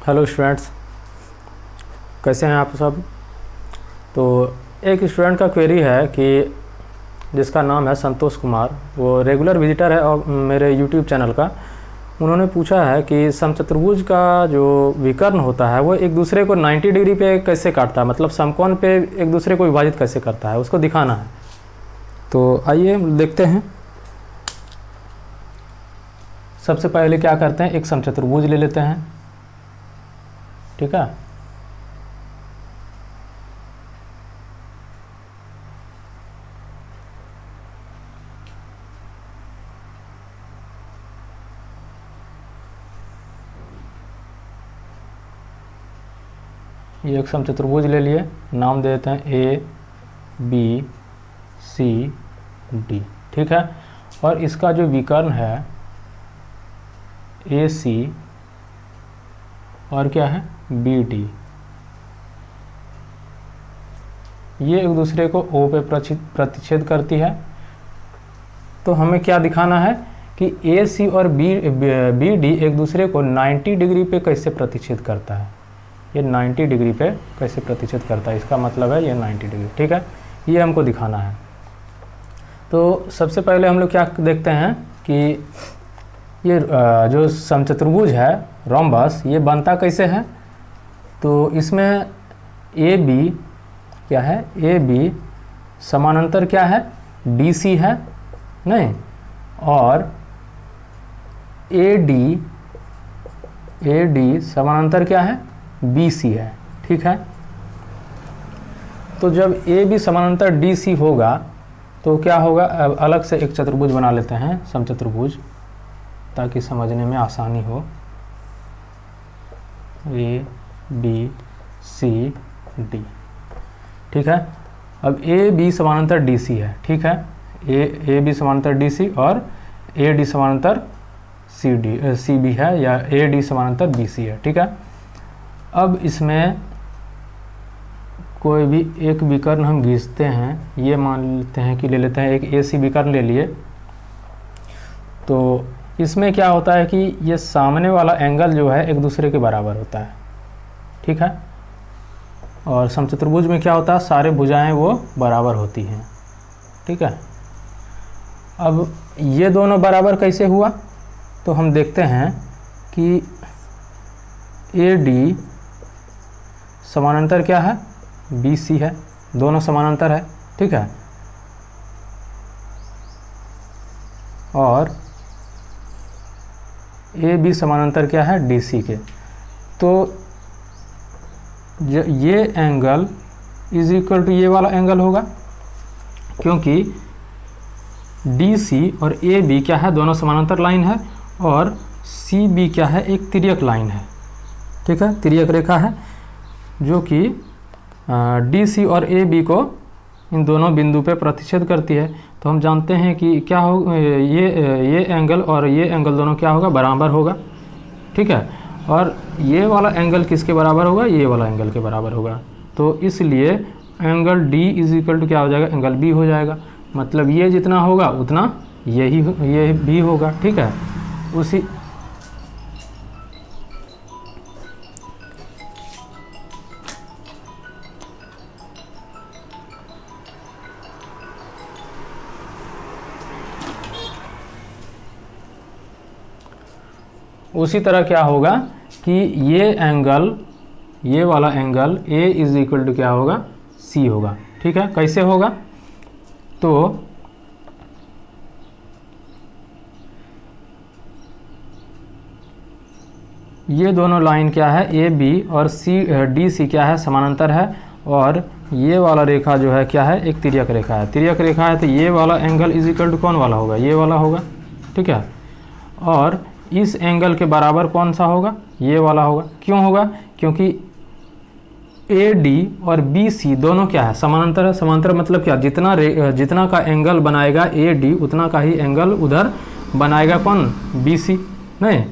Hello students, कैसे हैं आप सब। तो एक स्टूडेंट का क्वेरी है कि जिसका नाम है संतोष कुमार, वो रेगुलर विजिटर है और मेरे यूट्यूब चैनल का। उन्होंने पूछा है कि समचतुर्भुज का जो विकर्ण होता है वो एक दूसरे को 90 डिग्री पे कैसे काटता है, मतलब समकोण पे एक दूसरे को विभाजित कैसे करता है, उसको दिखाना है। तो आइए देखते हैं। सबसे पहले क्या करते हैं, एक समचतुर्भुज ले लेते हैं। ठीक है, ये एक समचतुर्भुज ले लिए, नाम दे देते हैं ए बी सी डी। ठीक है, और इसका जो विकर्ण है ए सी और क्या है बी डी, ये एक दूसरे को ओ पे प्रतिच्छेद करती है। तो हमें क्या दिखाना है कि ए सी और बी डी एक दूसरे को 90 डिग्री पे कैसे प्रतिच्छेद करता है। ये 90 डिग्री पे कैसे प्रतिच्छेद करता है, इसका मतलब है ये 90 डिग्री। ठीक है, ये हमको दिखाना है। तो सबसे पहले हम लोग क्या देखते हैं कि ये जो समचतुर्भुज है रोम्बस, ये बनता कैसे है। तो इसमें ए बी क्या है, ए बी समानांतर क्या है डी सी है नहीं, और ए डी समानांतर क्या है बी सी है। ठीक है, तो जब ए बी समानांतर डी सी होगा तो क्या होगा, अब अलग से एक चतुर्भुज बना लेते हैं, समचतुर्भुज, ताकि समझने में आसानी हो। A B C D. ठीक है, अब ए बी समानांतर डी सी है। ठीक है, ए बी समानांतर डी सी और ए डी समानांतर सी बी है, या ए डी समानांतर बी सी है। ठीक है, अब इसमें कोई भी एक विकर्ण हम खींचते हैं, ये मान लेते हैं कि ले लेते हैं एक ए सी विकर्ण ले लिए। तो इसमें क्या होता है कि ये सामने वाला एंगल जो है एक दूसरे के बराबर होता है। ठीक है, और समचतुर्भुज में क्या होता है, सारे भुजाएं वो बराबर होती हैं। ठीक है, अब ये दोनों बराबर कैसे हुआ, तो हम देखते हैं कि ए डी समानांतर क्या है बी सी है, दोनों समानांतर है। ठीक है, और ए बी समानांतर क्या है डी सी के। तो ये एंगल इज इक्वल टू ये वाला एंगल होगा, क्योंकि डी सी और ए बी क्या है दोनों समानांतर लाइन है, और सी बी क्या है एक तिर्यक लाइन है। ठीक है, तिर्यक रेखा है जो कि डी सी और ए बी को इन दोनों बिंदु पे प्रतिच्छेद करती है। तो हम जानते हैं कि क्या हो, ये एंगल और ये एंगल दोनों क्या होगा, बराबर होगा। ठीक है, और ये वाला एंगल किसके बराबर होगा, ये वाला एंगल के बराबर होगा। तो इसलिए angle D is equal to क्या हो जाएगा, एंगल बी हो जाएगा। मतलब ये जितना होगा उतना ये भी होगा। ठीक है, उसी तरह क्या होगा कि ये वाला angle A is equal to क्या होगा, सी होगा। ठीक है, कैसे होगा, तो ये दोनों लाइन क्या है ए बी और डी सी क्या है समानांतर है, और ये वाला रेखा जो है क्या है एक तिर्यक रेखा है। तिर्यक रेखा है तो ये वाला एंगल इज इक्वल टू कौन वाला होगा, ये वाला होगा। ठीक है, और इस एंगल के बराबर कौन सा होगा, ये वाला होगा। क्यों होगा, क्योंकि ए डी और बी सी दोनों क्या है समानांतर है। समानांतर मतलब क्या, जितना का एंगल बनाएगा ए डी उतना का ही एंगल उधर बनाएगा कौन, बी सी नहीं।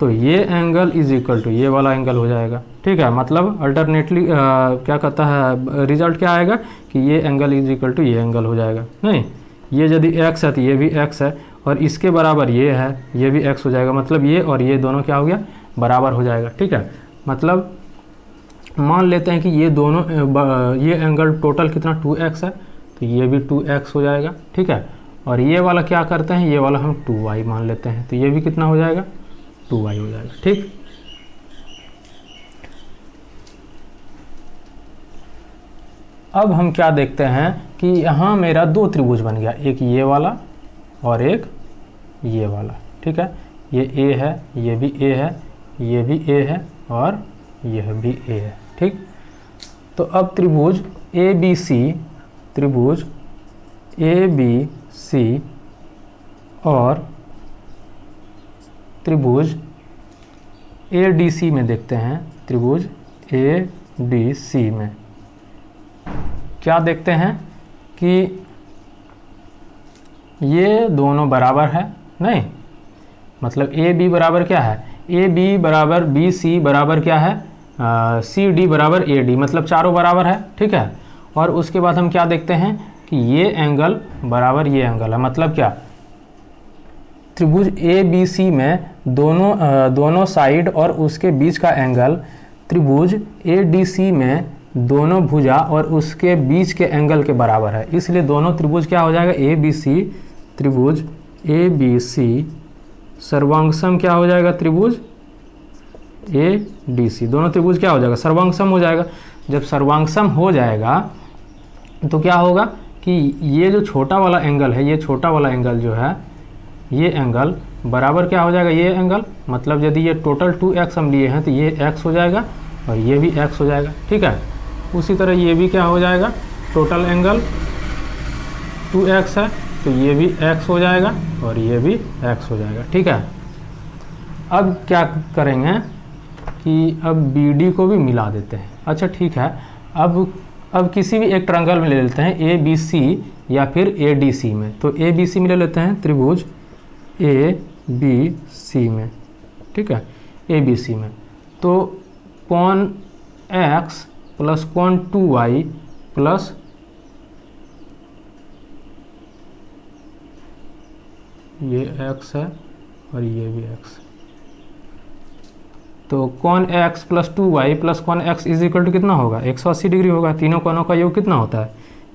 तो ये एंगल इज इक्वल टू ये वाला एंगल हो जाएगा। ठीक है, मतलब अल्टरनेटली क्या कहता है, रिजल्ट क्या आएगा कि ये एंगल इज इक्वल टू ये एंगल हो जाएगा नहीं। ये यदि x है तो ये भी x है, और इसके बराबर ये है, ये भी x हो जाएगा। मतलब ये और ये दोनों क्या हो गया, बराबर हो जाएगा। ठीक है, मतलब मान लेते हैं कि ये दोनों ये एंगल टोटल कितना 2x है, तो ये भी 2x हो जाएगा, ठीक है। और ये वाला क्या करते हैं, ये वाला हम 2y मान लेते हैं, तो ये भी कितना हो जाएगा 2y हो जाएगा, ठीक। अब हम क्या देखते हैं कि यहाँ मेरा दो त्रिभुज बन गया, एक ये वाला और एक ये वाला, ठीक है। ये A है, ये भी A है, ये भी A है और यह भी A है, ठीक। तो अब त्रिभुज ABC और त्रिभुज ADC में देखते हैं। त्रिभुज ADC में क्या देखते हैं कि ये दोनों बराबर है, नहीं मतलब AB बराबर क्या है, AB बराबर BC बराबर क्या है, CD बराबर AD, मतलब चारों बराबर है, ठीक है। और उसके बाद हम क्या देखते हैं कि ये एंगल बराबर ये एंगल है, मतलब क्या, त्रिभुज ABC में दोनों साइड और उसके बीच का एंगल त्रिभुज ADC में दोनों भुजा और उसके बीच के एंगल के बराबर है, इसलिए दोनों त्रिभुज क्या हो जाएगा ABC, त्रिभुज ABC सर्वांगसम क्या हो जाएगा, त्रिभुज ADC, दोनों त्रिभुज क्या हो जाएगा, सर्वांगसम हो जाएगा। जब सर्वांगसम हो जाएगा तो क्या होगा कि ये जो छोटा वाला एंगल है, ये छोटा वाला एंगल जो है, ये एंगल बराबर क्या हो जाएगा, ये एंगल, मतलब यदि ये टोटल 2x हम लिए हैं तो ये x हो जाएगा और ये भी x हो जाएगा, ठीक है। उसी तरह ये भी क्या हो जाएगा, टोटल एंगल 2x है तो ये भी x हो जाएगा और ये भी x हो जाएगा, ठीक है। अब क्या करेंगे कि अब BD को भी मिला देते हैं। अच्छा ठीक है, अब किसी भी एक ट्रायंगल में ले लेते हैं, ABC या फिर ADC में। तो ABC में ले लेते हैं, त्रिभुज ABC में, ठीक है, ABC में। तो कोण x प्लस कोण 2y प्लस ये x है और ये भी x, तो कोण x प्लस 2y प्लस कोण x इज इक्वल टू कितना होगा, 180 डिग्री होगा। तीनों कोणों का योग कितना होता है,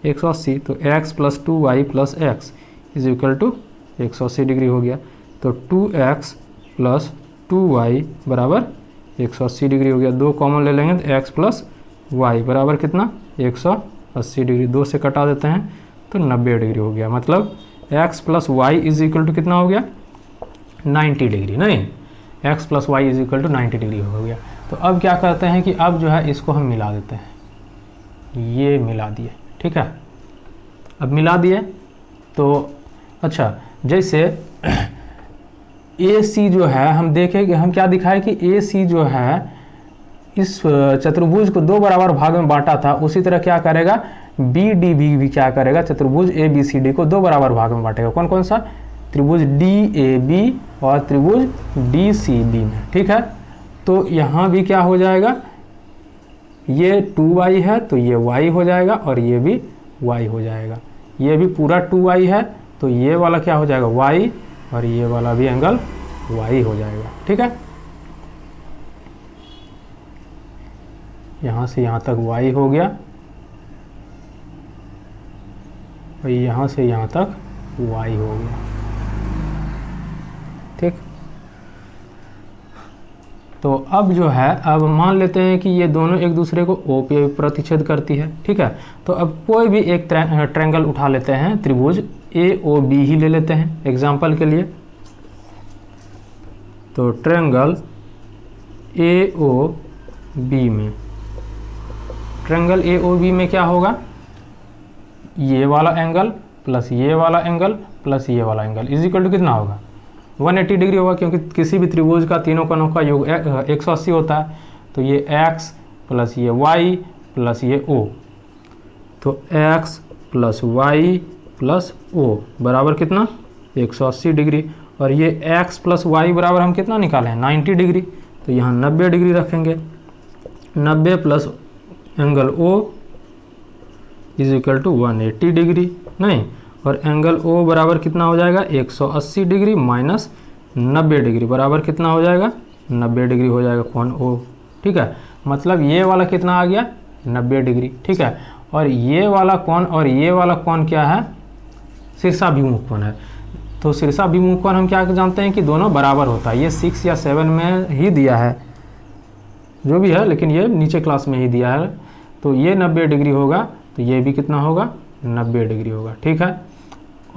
180, तो x plus 2y plus x is equal to 180 degree हो गया। तो 2x प्लस 2y बराबर 180 डिग्री हो गया। दो कॉमन ले लेंगे तो x प्लस y बराबर कितना, 180 डिग्री, दो से कटा देते हैं तो 90 डिग्री हो गया। मतलब x plus y is equal to कितना हो गया, 90 डिग्री, नहीं x plus y is equal to 90 degree हो गया। तो अब क्या करते हैं कि अब जो है इसको हम मिला देते हैं, ये मिला दिए, ठीक है। अब मिला दिए तो अच्छा, जैसे AC जो है, हम देखें कि हम क्या दिखाए कि AC जो है इस चतुर्भुज को दो बराबर भाग में बांटा था, उसी तरह क्या करेगा BDB भी क्या करेगा, चतुर्भुज ABCD को दो बराबर भाग में बांटेगा। कौन कौन सा, त्रिभुज DAB और त्रिभुज DCB में, ठीक है। तो यहाँ भी क्या हो जाएगा, ये 2y है तो ये y हो जाएगा और ये भी y हो जाएगा। ये भी पूरा 2y है तो ये वाला क्या हो जाएगा, y, और ये वाला भी एंगल y हो जाएगा, ठीक है। यहाँ से यहाँ तक y हो गया और यहाँ से यहाँ तक y हो गया, ठीक। तो अब जो है, अब मान लेते हैं कि ये दोनों एक दूसरे को O पे प्रतिच्छेद करती है, ठीक है। तो अब कोई भी एक ट्रायंगल उठा लेते हैं, त्रिभुज AOB ही ले लेते हैं एग्जाम्पल के लिए। तो ट्रायंगल AOB में, ट्रायंगल AOB में क्या होगा, ये वाला एंगल प्लस ये वाला एंगल प्लस ये वाला एंगल इज इक्वल टू कितना होगा, 180 डिग्री होगा, क्योंकि किसी भी त्रिभुज का तीनों कोणों का योग 180 होता है। तो ये x प्लस ये y प्लस ये O, तो x plus y plus O बराबर कितना, 180 डिग्री। और ये x प्लस y बराबर हम कितना निकाले हैं, 90 डिग्री। तो यहाँ 90 डिग्री रखेंगे, 90 plus angle O is equal to 180 degree, नहीं, और एंगल O बराबर कितना हो जाएगा, 180 डिग्री माइनस 90 डिग्री बराबर कितना हो जाएगा, 90 डिग्री हो जाएगा कोण O। ठीक है। मतलब ये वाला कितना आ गया 90 डिग्री, ठीक है। और ये वाला कोण और ये वाला कोण क्या है, शीर्षाभिमुख कोण है। तो शीर्षाभिमुख कोण हम क्या जानते हैं कि दोनों बराबर होता है। ये 6 या 7 में ही दिया है, जो भी है, लेकिन ये नीचे क्लास में ही दिया है। तो ये 90 डिग्री होगा, तो ये भी कितना होगा 90 डिग्री होगा, ठीक है।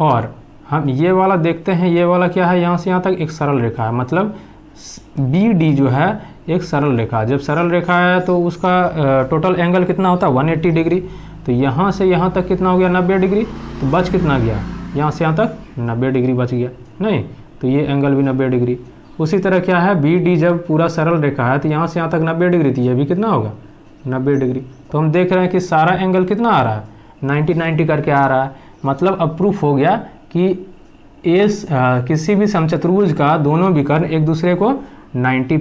और हम ये वाला देखते हैं, ये वाला क्या है, यहाँ से यहाँ तक एक सरल रेखा है, मतलब बी डी जो है एक सरल रेखा। जब सरल रेखा है तो उसका टोटल एंगल कितना होता है 180 डिग्री। तो यहाँ से यहाँ तक कितना हो गया 90 डिग्री, तो बच कितना गया, यहाँ से यहाँ तक 90 डिग्री बच गया, नहीं तो ये एंगल भी 90 डिग्री। उसी तरह क्या है, बी डी जब पूरा सरल रेखा है तो यहाँ से यहाँ तक 90 डिग्री थी, ये भी कितना होगा 90 डिग्री। तो हम देख रहे हैं कि सारा एंगल कितना आ रहा है 90-90 करके आ रहा है। मतलब अब प्रूफ हो गया कि किसी भी समचतुर्भुज का दोनों विकर्ण एक दूसरे को 90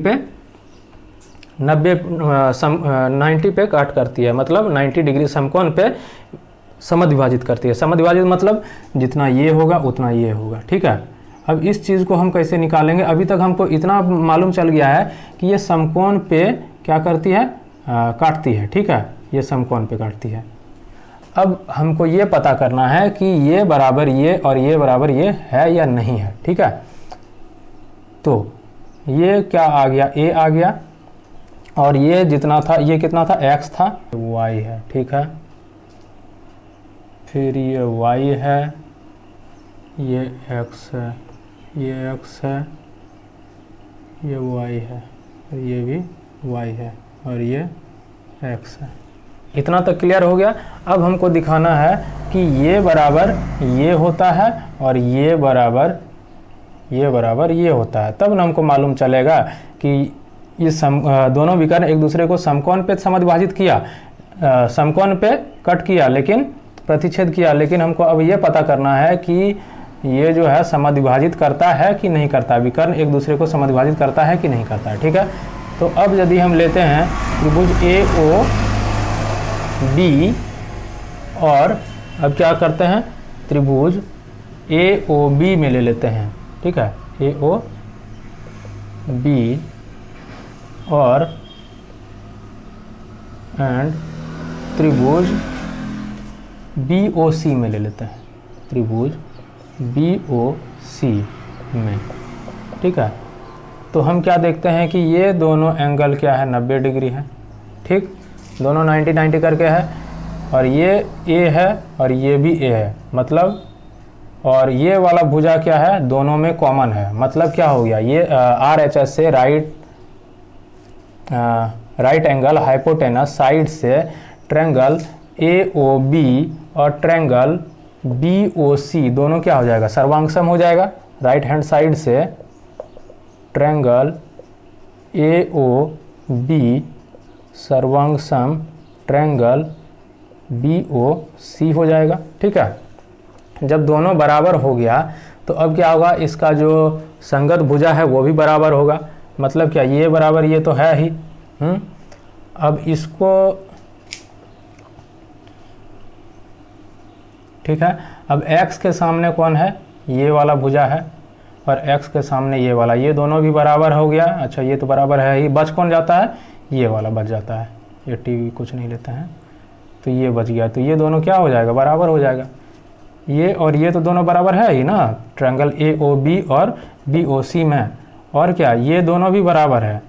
पे काट करती है, मतलब 90 डिग्री समकोण पे समद्विभाजित करती है। समद्विभाजित मतलब जितना ये होगा उतना ये होगा, ठीक है। अब इस चीज़ को हम कैसे निकालेंगे, अभी तक हमको इतना मालूम चल गया है कि ये समकोण पे क्या करती है, काटती है, ठीक है, ये समकोण पे काटती है। अब हमको ये पता करना है कि ये बराबर ये और ये बराबर ये है या नहीं है, ठीक है। तो ये क्या आ गया, a आ गया, और ये जितना था, ये कितना था x था, y है, ठीक है। फिर ये y है, ये x है, ये x है, ये y है, और ये भी y है, और ये x है। इतना तक क्लियर हो गया। अब हमको दिखाना है कि ये बराबर ये होता है और ये बराबर ये होता है, तब ना हमको मालूम चलेगा कि ये दोनों विकर्ण एक दूसरे को समकोण पे समद्विभाजित किया, समकोण पे कट किया, लेकिन प्रतिच्छेद किया। लेकिन हमको अब ये पता करना है कि ये जो है समद्विभाजित करता है कि नहीं करता, विकर्ण एक दूसरे को समद्विभाजित करता है कि नहीं करता है, ठीक है। तो अब यदि हम लेते हैं त्रिभुज ए ओ बी, और अब क्या करते हैं त्रिभुज ए ओ बी में ले लेते हैं, ठीक है, ए ओ बी, और एंड त्रिभुज बी ओ सी में ले लेते हैं, त्रिभुज बी ओ सी में, ठीक है। तो हम क्या देखते हैं कि ये दोनों एंगल क्या है 90 डिग्री है, ठीक, दोनों 90-90 करके है, और ये a है और ये भी a है, मतलब और ये वाला भुजा क्या है दोनों में कॉमन है। मतलब क्या हो गया, ये RHS से राइट एंगल हाइपोटेनस साइड से ट्रायंगल AOB और ट्रायंगल BOC दोनों क्या हो जाएगा, सर्वांगसम हो जाएगा। राइट हैंड साइड से ट्रायंगल AOB सर्वांगसम ट्रायंगल BOC हो जाएगा, ठीक है। जब दोनों बराबर हो गया तो अब क्या होगा, इसका जो संगत भुजा है वो भी बराबर होगा। मतलब क्या, ये बराबर ये तो है ही। अब इसको, ठीक है, अब x के सामने कौन है, ये वाला भुजा है, और x के सामने ये वाला, ये दोनों भी बराबर हो गया। अच्छा, ये तो बराबर है ही, बच कौन जाता है, ये वाला बच जाता है। ये टीवी कुछ नहीं लेते हैं, तो ये बच गया। तो ये दोनों क्या हो जाएगा, बराबर हो जाएगा। ये और ये तो दोनों बराबर है ही ना, ट्रायंगल AOB और BOC में। और क्या, ये दोनों भी बराबर है,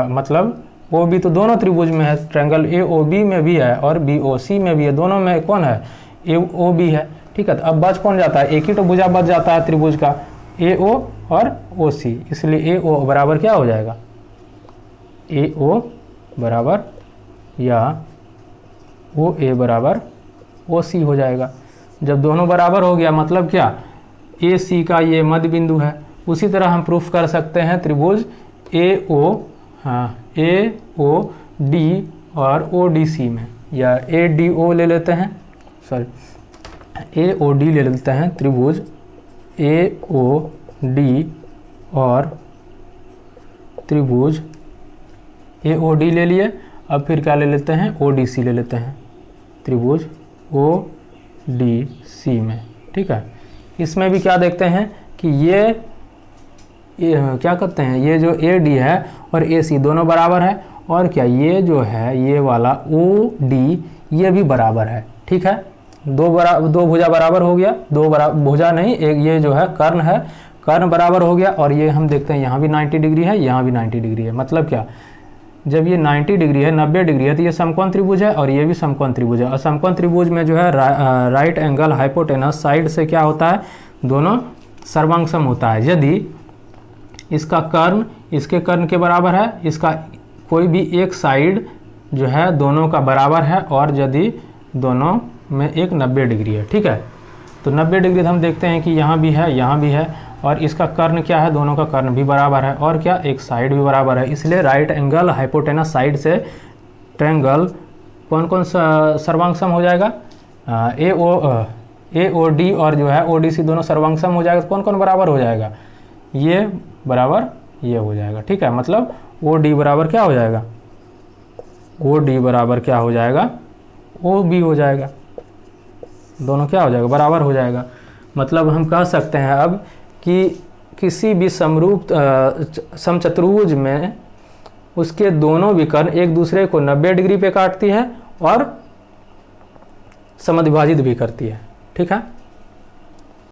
मतलब OB तो दोनों त्रिभुज में है, ट्रायंगल AOB में भी है और BOC में भी है, दोनों में कौन है, AOB है, ठीक है। तो अब बच कौन जाता है, एक ही तो भुजा बच जाता है त्रिभुज का, AO और OC, इसलिए AO बराबर क्या हो जाएगा, AO बराबर या OA बराबर OC हो जाएगा। जब दोनों बराबर हो गया मतलब क्या, AC का ये मध्य बिंदु है। उसी तरह हम प्रूफ कर सकते हैं त्रिभुज AOD और ODC में, या ADO ले लेते हैं, सॉरी AOD ले लेते हैं, त्रिभुज AOD और त्रिभुज AOD ले लिए। अब फिर क्या ले लेते हैं, ODC ले लेते हैं, त्रिभुज ODC में, ठीक है। इसमें भी क्या देखते हैं कि ये क्या करते हैं, ये जो AD है और AC दोनों बराबर है, और क्या ये जो है ये वाला ओ डी ये भी बराबर है, ठीक है। दो भुजा बराबर हो गया, भुजा नहीं, एक ये जो है कर्ण है, कर्ण बराबर हो गया। और ये हम देखते हैं यहाँ भी 90 डिग्री है, यहाँ भी 90 डिग्री है। मतलब क्या, जब ये 90 डिग्री है, 90 डिग्री है, तो ये समकोण त्रिभुज है और ये भी समकोण त्रिभुज है। और समकोण त्रिभुज में जो है राइट एंगल हाइपोटेनस साइड से क्या होता है, दोनों सर्वांगसम होता है। यदि इसका कर्ण इसके कर्ण के बराबर है, इसका कोई भी एक साइड जो है दोनों का बराबर है, और यदि दोनों में एक 90 डिग्री है, ठीक है। तो 90 डिग्री हम देखते हैं कि यहाँ भी है, यहाँ भी है, और इसका कर्ण क्या है, दोनों का कर्ण भी बराबर है, और क्या, एक साइड भी बराबर है। इसलिए राइट एंगल हाइपोटेनस साइड से ट्रायंगल कौन कौन सा सर्वांगसम हो जाएगा, ए ओ डी और जो है ओ डी सी दोनों सर्वांगसम हो जाएगा। तो कौन कौन बराबर हो जाएगा, ये बराबर ये हो जाएगा, ठीक है। मतलब ओ डी बराबर क्या हो जाएगा, ओ डी बराबर क्या हो जाएगा, ओ बी हो जाएगा, दोनों क्या हो जाएगा, बराबर हो जाएगा। मतलब हम कह सकते हैं अब कि किसी भी समरूप समचतुर्भुज में उसके दोनों विकर्ण एक दूसरे को 90 डिग्री पे काटती है और समद्विभाजित भी करती है, ठीक है।